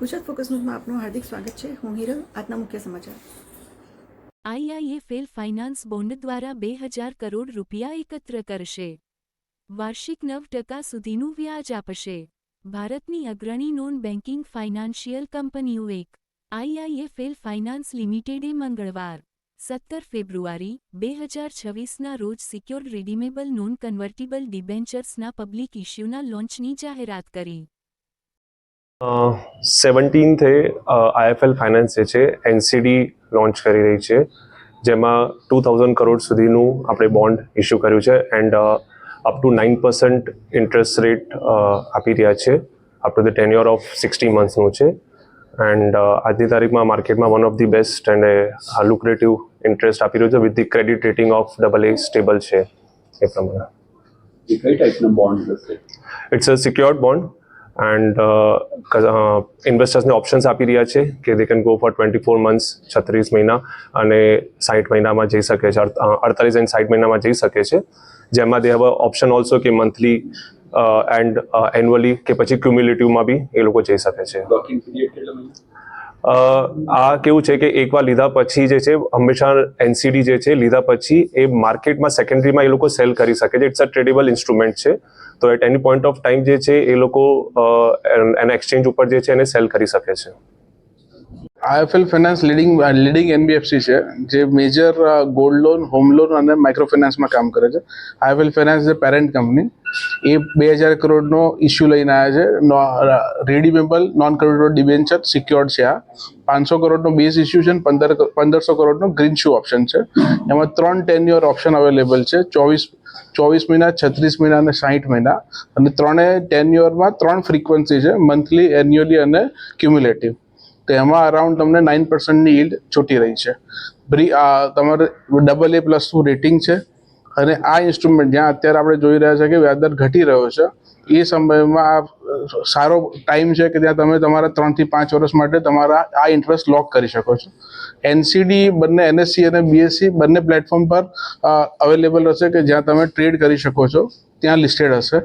Gujarat focus ન્યૂઝમાં આપનું હાર્દિક સ્વાગત છે. હું હિરલ. આજના મુખ્ય સમાચાર. આઈઆઈએફએલ ફાઇનાન્સ બોન્ડ દ્વારા 2000 કરોડ રૂપિયા એકત્ર કરશે. વાર્ષિક 9% સુધીનું વ્યાજ આપશે. ભારતની અગ્રણી નોન બેન્કિંગ ફાઇનાન્શિયલ કંપનીઓ એક આઈઆઈએફએલ ફાઇનાન્સ લિમિટેડે મંગળવાર 17 ફેબ્રુઆરી 2026ના રોજ સિક્યોર્ડ રિડીમેબલ નોન કન્વર્ટિબલ ડિબેન્ચર્સના પબ્લિક ઇશ્યુના લોન્ચની જાહેરાત કરી. 17 આઈએફએલ ફાઇનાન્સ જે છે એનસીડી લોન્ચ કરી રહી છે, જેમાં 2000 કરોડ સુધીનું આપણે બોન્ડ ઇસ્યુ કર્યું છે end up to 9% interest rate આપી રહ્યા છે. Up to the tenure of 60 મંથ્સનું છે એન્ડ આજની તારીખમાં માર્કેટમાં વન ઓફ ધી બેસ્ટ અને લુક્રેટિવ ઇન્ટરેસ્ટ આપી રહ્યું છે with the credit rating of AA stable છે. એ પ્રમાણે કઈ ટાઈપના બોન્ડ હશે? It's a secured bond and ઇન્વેસ્ટર્સને ઓપ્શન્સ આપી રહ્યા છે કે they can go for 24 months 36 મહિના અને 60 મહિનામાં જઈ શકે છે, 48 અને 60 મહિનામાં જઈ શકે છે, જેમાં દે હેવ ઓપ્શન ઓલ્સો કે મંથલી એન્ડ એન્યુઅલી કે પછી ક્યુમ્યુલેટિવમાં બી એ લોકો જઈ શકે છે. લોકિંગ પીરિયડ કેટલા મહિના? આ કેવું છે કે એકવાર લીધા પછી જે છે હંમેશા એનસીડી જે છે લીધા પછી એ માર્કેટમાં સેકન્ડરીમાં એ લોકો સેલ કરી શકે છે. ઇટ્સ અ ટ્રેડેબલ ઇન્સ્ટ્રુમેન્ટ છે, તો at any point of time જે છે એ લોકો એના એક્સચેન્જ ઉપર જે છે એને સેલ કરી શકે છે. આઈએફએલ ફાઇનાન્સ લીડિંગ એનબીએફસી છે, જે major gold loan, home loan અને માઇક્રો ફાઇનાન્સમાં કામ કરે છે. આઈએફએલ ફાઇનાન્સ જે પેરેન્ટ કંપની એ 2000 કરોડનો ઇસ્યુ લઈને આવ્યા છે. રીડીમેબલ નોન કન્વર્ટેબલ ડિબેન્ચર સિક્યોર્ડ છે. આ 500 કરોડનો બેઝ ઇસ્યુ છે અને 1500 કરોડનો ગ્રીન શુ ઓપ્શન છે. એમાં 3 ટેન્યોર ઓપ્શન અવેલેબલ છે, 24 મહિના, 36 મહિના અને 60 મહિના, અને ત્રણેય ટેન્યોરમાં 3 ફ્રીક્વન્સી છે, મંથલી, એન્યુઅલી અને ક્યુમ્યુલેટિવ. તો એમાં અરાઉન્ડ તમને 9%ની યીલ્ડ છૂટી રહી છે. તમારે AA+નું રેટિંગ છે અને આ ઇન્સ્ટ્રુમેન્ટ જ્યાં અત્યારે આપણે જોઈ રહ્યા છે કે વ્યાજદર ઘટી રહ્યો છે, એ સમયમાં આ સારો ટાઈમ છે કે ત્યાં તમે તમારા 3 થી 5 વર્ષ માટે તમારા આ ઇન્ટરેસ્ટ લોક કરી શકો છો. એનસીડી બંને NSE અને BSE બંને પ્લેટફોર્મ પર અવેલેબલ હશે કે જ્યાં તમે ટ્રેડ કરી શકો છો, ત્યાં લિસ્ટેડ હશે.